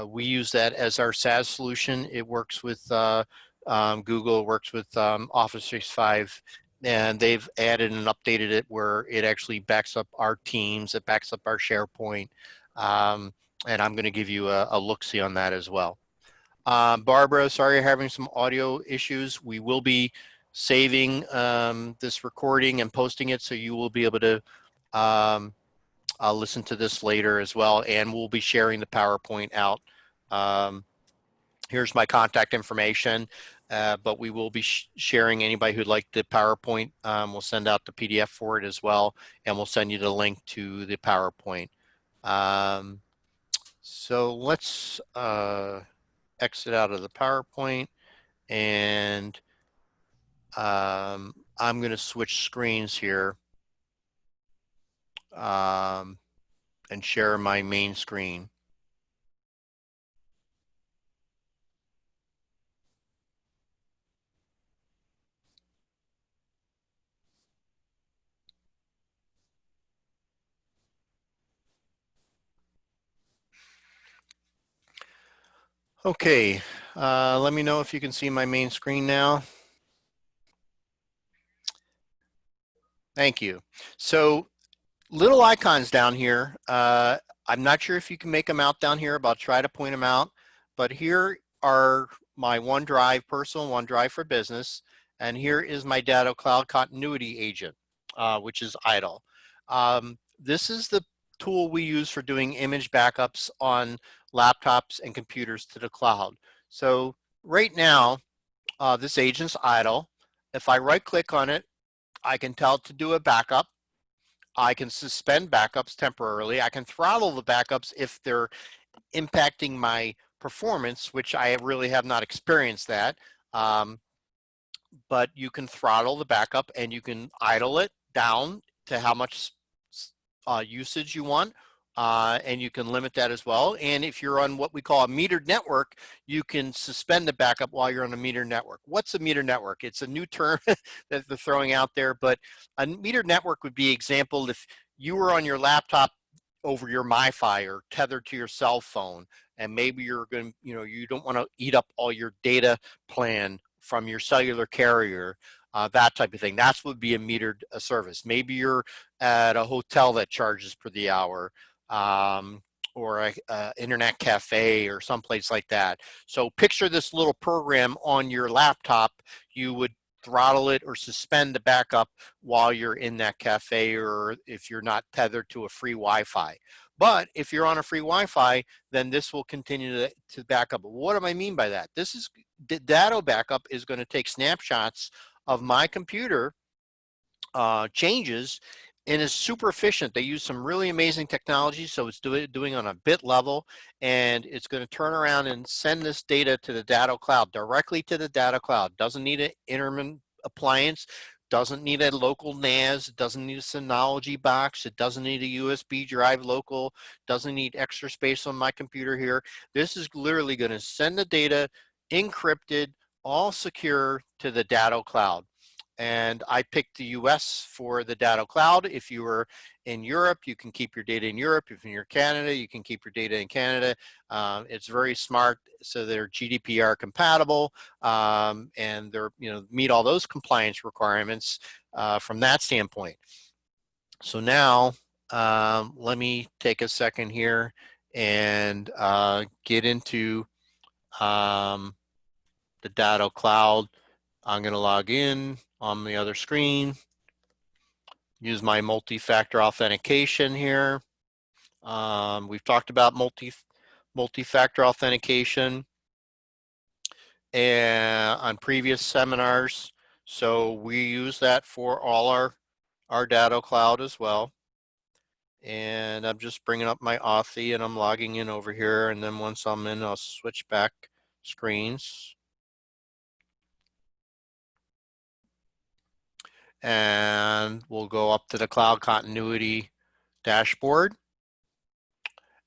A: we use that as our SaaS solution. It works with Google, it works with Office 365, and they've added and updated it where it actually backs up our Teams, it backs up our SharePoint, and I'm going to give you a look-see on that as well. Barbara, sorry you're having some audio issues. We will be saving this recording and posting it, so you will be able to listen to this later as well, and we'll be sharing the PowerPoint out. Here's my contact information, but we will be sharing anybody who'd like the PowerPoint. We'll send out the PDF for it as well, and we'll send you the link to the PowerPoint. So let's exit out of the PowerPoint, and I'm going to switch screens here and share my main screen. Okay, let me know if you can see my main screen now. Thank you. So little icons down here. I'm not sure if you can make them out down here, but I'll try to point them out. But here are my OneDrive personal, OneDrive for business, and here is my Datto Cloud Continuity Agent, which is idle. This is the tool we use for doing image backups on laptops and computers to the cloud. So right now, this agent's idle. If I right click on it, I can tell it to do a backup. I can suspend backups temporarily. I can throttle the backups if they're impacting my performance, which I really have not experienced that. Um, but you can throttle the backup and you can idle it down to how much usage you want. And you can limit that as well. And if you're on what we call a metered network, you can suspend the backup while you're on a metered network. What's a metered network? It's a new term that they're throwing out there, but a metered network would be example if you were on your laptop over your MiFi or tethered to your cell phone, and maybe you're going to, you don't want to eat up all your data plan from your cellular carrier, that type of thing. That's would be a metered service. Maybe you're at a hotel that charges per the hour, or a internet cafe or someplace like that. So picture this little program on your laptop. You would throttle it or suspend the backup while you're in that cafe, or if you're not tethered to a free Wi-Fi. But if you're on a free Wi-Fi, then this will continue to back up. What do I mean by that? This is data backup is going to take snapshots of my computer changes, and is super efficient. They use some really amazing technology, so it's doing on a bit level, and it's going to turn around and send this data to the data cloud, directly to the data cloud. Doesn't need an intermittent appliance, doesn't need a local NAS, it doesn't need a Synology box, it doesn't need a USB drive local, doesn't need extra space on my computer here. This is literally going to send the data encrypted, all secure to the data cloud. And I picked the US for the data cloud. If you were in Europe, you can keep your data in Europe. If you're in Canada, you can keep your data in Canada. It's very smart, so they're GDPR compatible, and they're, meet all those compliance requirements from that standpoint. So now let me take a second here and get into the data cloud. I'm going to log in on the other screen, use my multi-factor authentication here. We've talked about multi-factor authentication and on previous seminars. So we use that for all our data cloud as well. And I'm just bringing up my Authy and I'm logging in over here. And then once I'm in, I'll switch back screens. And we'll go up to the cloud continuity dashboard,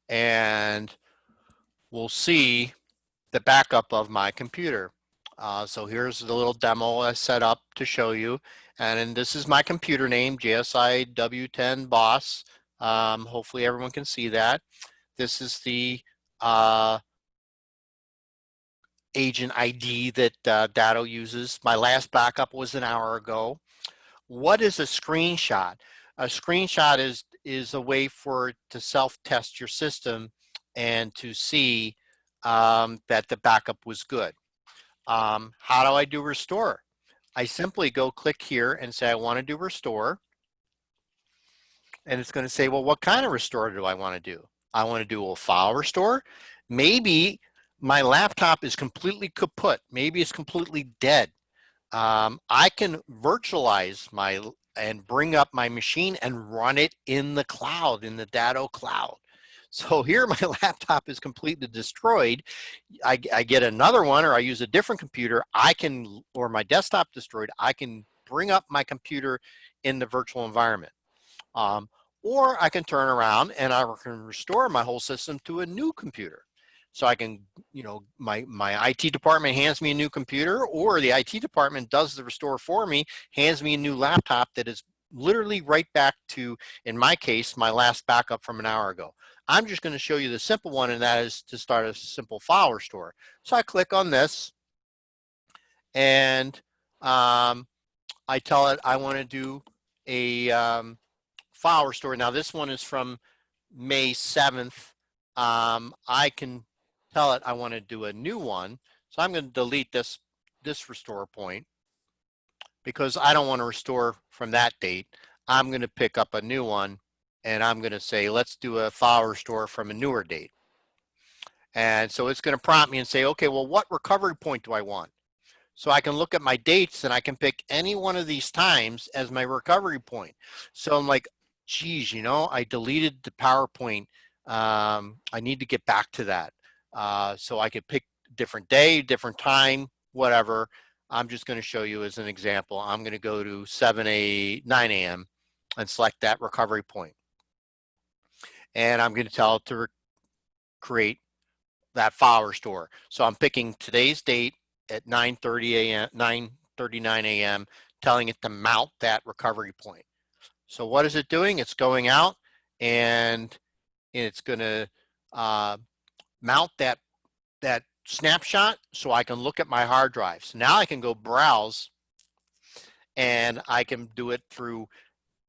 A: and we'll see the backup of my computer. So here's the little demo I set up to show you. And this is my computer name, JSI W10 Boss. Hopefully everyone can see that. This is the agent ID that Datto uses. My last backup was an hour ago. What is a screenshot? A screenshot is a way for it to self-test your system and to see that the backup was good. How do I do restore? I simply go click here and say I want to do restore, and it's going to say, well, what kind of restore do I want to do? I want to do a file restore. Maybe my laptop is completely kaput. Maybe it's completely dead. I can virtualize and bring up my machine and run it in the cloud, in the Datto cloud. So here my laptop is completely destroyed. I get another one, or I use a different computer. Or my desktop destroyed, I can bring up my computer in the virtual environment. Or I can turn around and I can restore my whole system to a new computer. So I can, my IT department hands me a new computer, or the IT department does the restore for me, hands me a new laptop that is literally right back to, in my case, my last backup from an hour ago. I'm just going to show you the simple one, and that is to start a simple file restore. So I click on this, and I tell it I want to do a file restore. Now this one is from May 7th. I can tell it I want to do a new one. So I'm going to delete this restore point because I don't want to restore from that date. I'm going to pick up a new one, and I'm going to say, let's do a file restore from a newer date. And so it's going to prompt me and say, okay, well, what recovery point do I want? So I can look at my dates and I can pick any one of these times as my recovery point. So I'm like, geez, you know, I deleted the PowerPoint. I need to get back to that. So I could pick different day, different time, whatever. I'm just going to show you as an example. I'm going to go to 9 a.m. and select that recovery point. And I'm going to tell it to create that file restore. So I'm picking today's date at 9:30 a.m., 9:39 a.m., telling it to mount that recovery point. So what is it doing? It's going out and it's going to mount that snapshot so I can look at my hard drive. So now I can go browse and I can do it through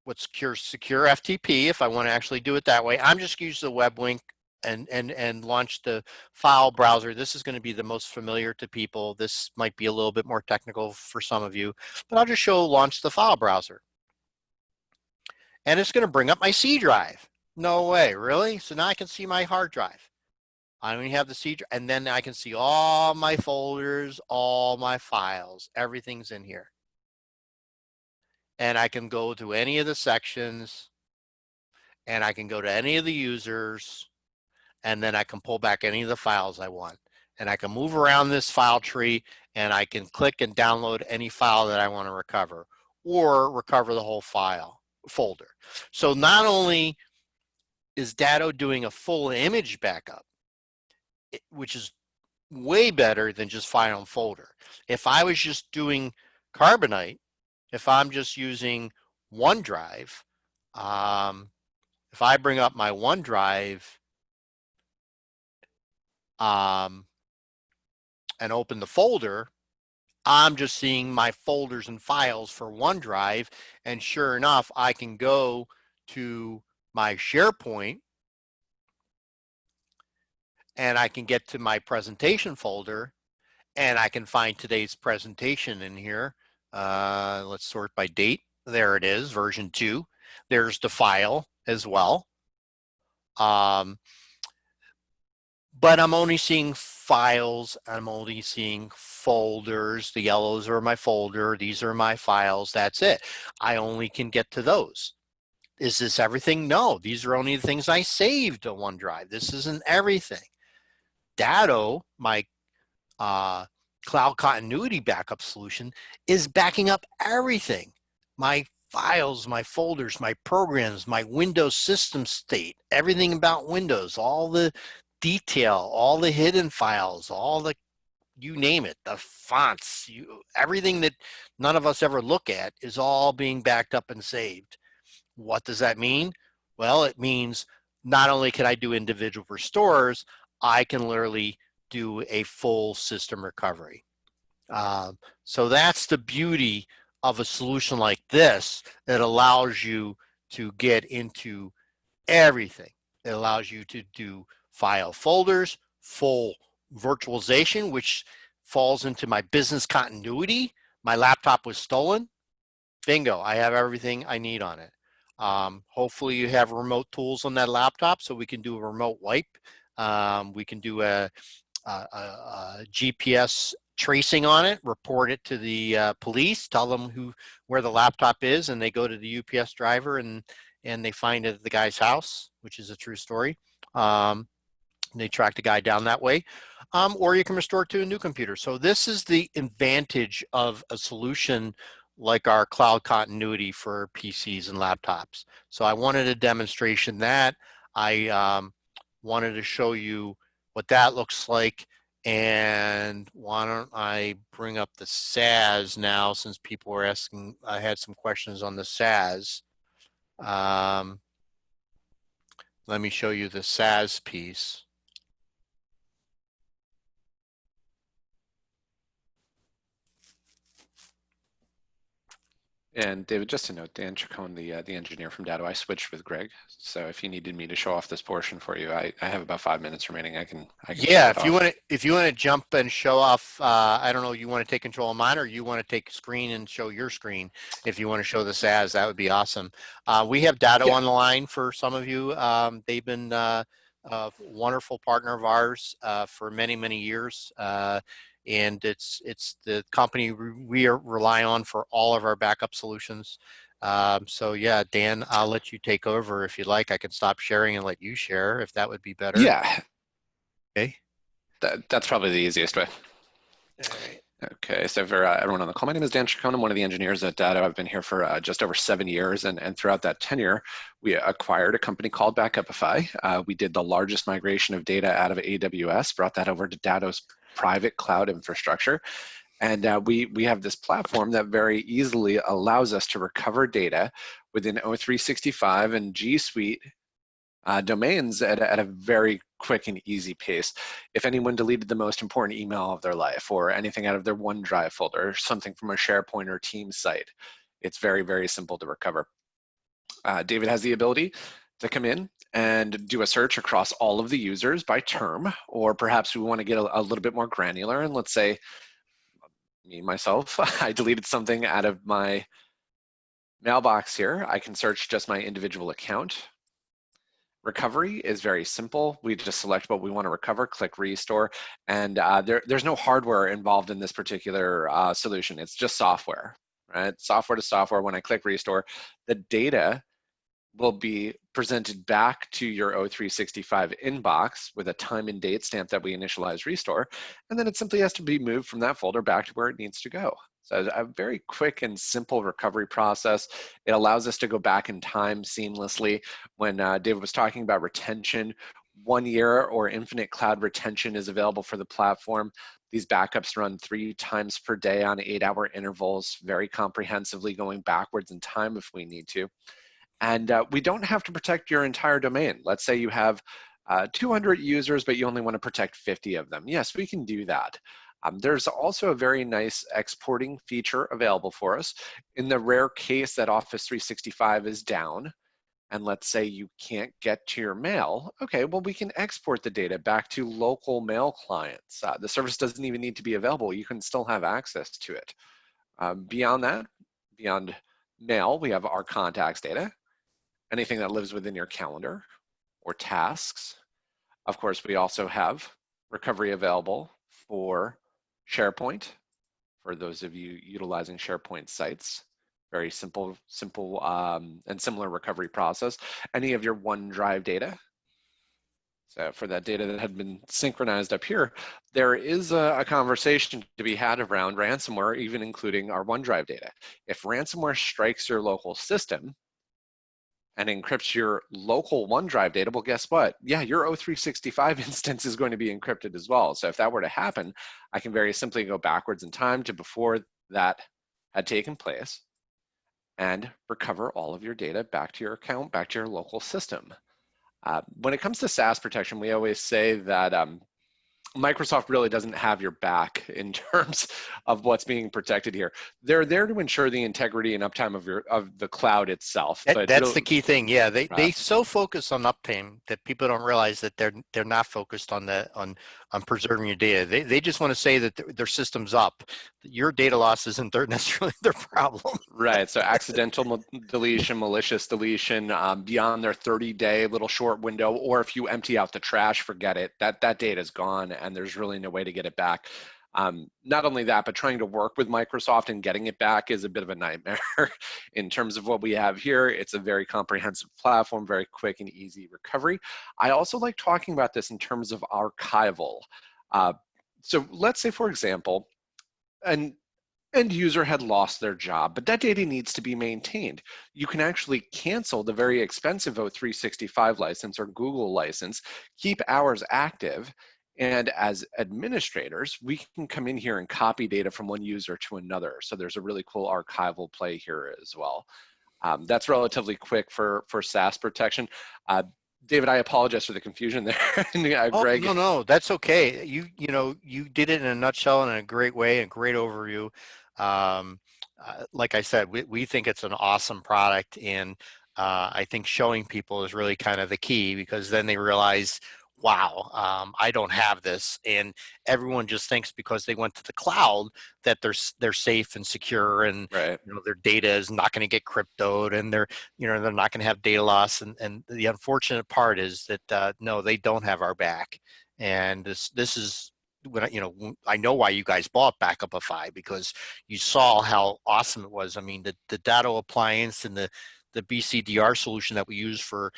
A: what's secure FTP if I want to actually do it that way. I'm just using the web link and launch the file browser. This is going to be the most familiar to people. This might be a little bit more technical for some of you, but I'll just show launch the file browser. And it's going to bring up my C drive. No way, really? So now I can see my hard drive. I only have the C drive, and then I can see all my folders, all my files, everything's in here. And I can go to any of the sections, and I can go to any of the users, and then I can pull back any of the files I want. And I can move around this file tree, and I can click and download any file that I want to recover, or recover the whole folder. So not only is Datto doing a full image backup, which is way better than just file and folder. If I was just doing Carbonite, if I'm just using OneDrive, if I bring up my OneDrive and open the folder, I'm just seeing my folders and files for OneDrive, and sure enough, I can go to my SharePoint and I can get to my presentation folder and I can find today's presentation in here. Let's sort by date. There it is, version 2. There's the file as well. But I'm only seeing files. I'm only seeing folders. The yellows are my folder. These are my files. That's it. I only can get to those. Is this everything? No, these are only the things I saved to OneDrive. This isn't everything. Datto, my cloud continuity backup solution, is backing up everything. My files, my folders, my programs, my Windows system state, everything about Windows, all the detail, all the hidden files, all the, you name it, the fonts, everything that none of us ever look at is all being backed up and saved. What does that mean? Well, it means not only can I do individual restores, I can literally do a full system recovery. So that's the beauty of a solution like this that allows you to get into everything. It allows you to do file folders, full virtualization, which falls into my business continuity. My laptop was stolen. Bingo, I have everything I need on it. Hopefully you have remote tools on that laptop so we can do a remote wipe. We can do a GPS tracing on it, report it to the police, tell them where the laptop is, and they go to the UPS driver and they find it at the guy's house, which is a true story. They track the guy down that way. Or you can restore it to a new computer. So this is the advantage of a solution like our cloud continuity for PCs and laptops. So I wanted a demonstration that I wanted to show you what that looks like. And why don't I bring up the SAS now, since people were asking, I had some questions on the SAS. Let me show you the SAS piece.
C: And David, just a note, Dan Chacon, the engineer from Datto, I switched with Greg. So if you needed me to show off this portion for you, I have about 5 minutes remaining. I can
A: Yeah, if you want to jump and show off, I don't know, you want to take control of mine, or you want to take a screen and show your screen. If you want to show the SAS, that would be awesome. We have Datto on the line for some of you. They've been a wonderful partner of ours for many, many years. And it's the company we rely on for all of our backup solutions. So yeah, Dan, I'll let you take over if you'd like. I can stop sharing and let you share if that would be better.
C: Yeah,
A: Okay.
C: that's probably the easiest way.
A: All right.
C: Okay, so for everyone on the call, my name is Dan Chacon. I'm one of the engineers at Datto. I've been here for just over 7 years, and throughout that tenure, we acquired a company called Backupify. We did the largest migration of data out of AWS, brought that over to Datto's private cloud infrastructure, and we have this platform that very easily allows us to recover data within O365 and G Suite domains at a very quick and easy pace. If anyone deleted the most important email of their life or anything out of their OneDrive folder or something from a SharePoint or Teams site, it's very, very simple to recover. David has the ability to come in and do a search across all of the users by term, or perhaps we want to get a little bit more granular. And let's say me, myself, I deleted something out of my mailbox here. I can search just my individual account. Recovery is very simple. We just select what we want to recover, click restore, and there's no hardware involved in this particular solution. It's just software, right? Software to software. When I click restore, the data will be presented back to your O365 inbox with a time and date stamp that we initialize restore, and then it simply has to be moved from that folder back to where it needs to go. So a very quick and simple recovery process. It allows us to go back in time seamlessly. When David was talking about retention, 1 year or infinite cloud retention is available for the platform. These backups run 3 times per day on 8-hour intervals, very comprehensively going backwards in time if we need to. And we don't have to protect your entire domain. Let's say you have 200 users, but you only want to protect 50 of them. Yes, we can do that. There's also a very nice exporting feature available for us. In the rare case that Office 365 is down, and let's say you can't get to your mail, okay, well, we can export the data back to local mail clients. The service doesn't even need to be available. You can still have access to it. Beyond that, beyond mail, we have our contacts data, anything that lives within your calendar or tasks. Of course, we also have recovery available for SharePoint, for those of you utilizing SharePoint sites. Very simple and similar recovery process. Any of your OneDrive data. So for that data that had been synchronized up here, there is a conversation to be had around ransomware, even including our OneDrive data. If ransomware strikes your local system, and encrypts your local OneDrive data, well, guess what? Yeah, your O365 instance is going to be encrypted as well. So if that were to happen, I can very simply go backwards in time to before that had taken place and recover all of your data back to your account, back to your local system. When it comes to SaaS protection, we always say that Microsoft really doesn't have your back in terms of what's being protected here. They're there to ensure the integrity and uptime of the cloud itself. But
A: That's
C: really,
A: the key thing. Yeah, they so focus on uptime that people don't realize that they're not focused on on preserving your data. They just want to say that their system's up. Your data loss isn't necessarily their problem.
C: right. So accidental deletion, malicious deletion, beyond their 30-day little short window, or if you empty out the trash, forget it. That data is gone, and there's really no way to get it back. Not only that, but trying to work with Microsoft and getting it back is a bit of a nightmare. In terms of what we have here, it's a very comprehensive platform, very quick and easy recovery. I also like talking about this in terms of archival. So let's say, for example, an end user had lost their job, but that data needs to be maintained. You can actually cancel the very expensive O365 license or Google license, keep ours active, and as administrators, we can come in here and copy data from one user to another. So there's a really cool archival play here as well. That's relatively quick for SaaS protection. David, I apologize for the confusion there.
A: Oh,
C: Greg.
A: no, that's okay. You did it in a nutshell and in a great way, a great overview. Like I said, we think it's an awesome product, and I think showing people is really kind of the key, because then they realize, wow, I don't have this, and everyone just thinks because they went to the cloud that they're safe and secure, and
C: Right.
A: their data is not going to get cryptoed, and they're not going to have data loss. And the unfortunate part is that no, they don't have our back, and this is when I know why you guys bought Backupify, because you saw how awesome it was. I mean, the Datto appliance and the BCDR solution that we use for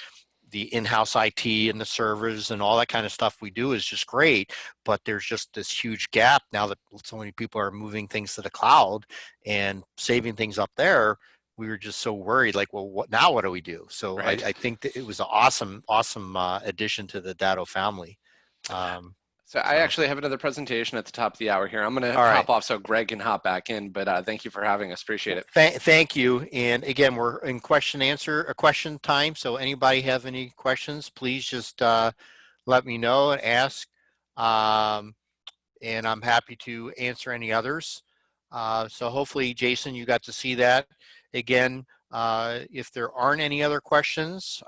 A: the in-house IT and the servers and all that kind of stuff we do is just great, but there's just this huge gap now that so many people are moving things to the cloud and saving things up there. We were just so worried, like, well, what do we do? So
C: Right.
A: I think that it was an awesome addition to the Datto family.
C: So I actually have another presentation at the top of the hour here. I'm going to
A: All right.
C: hop off so Greg can hop back in, but thank you for having us. Appreciate it.
A: Thank you. And again, we're in question time. So anybody have any questions, please just let me know and ask. And I'm happy to answer any others. So hopefully, Jason, you got to see that. Again, if there aren't any other questions,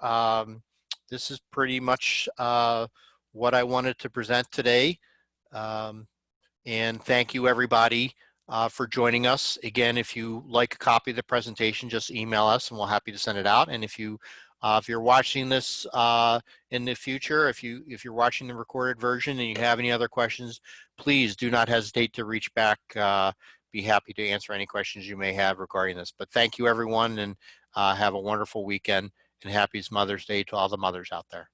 A: this is pretty much what I wanted to present today. And thank you, everybody, for joining us. Again, if you like a copy of the presentation, just email us and we're happy to send it out. And if you're watching this in the future, if you're watching the recorded version and you have any other questions, please do not hesitate to reach back. Be happy to answer any questions you may have regarding this. But thank you, everyone, and have a wonderful weekend, and happy Mother's Day to all the mothers out there.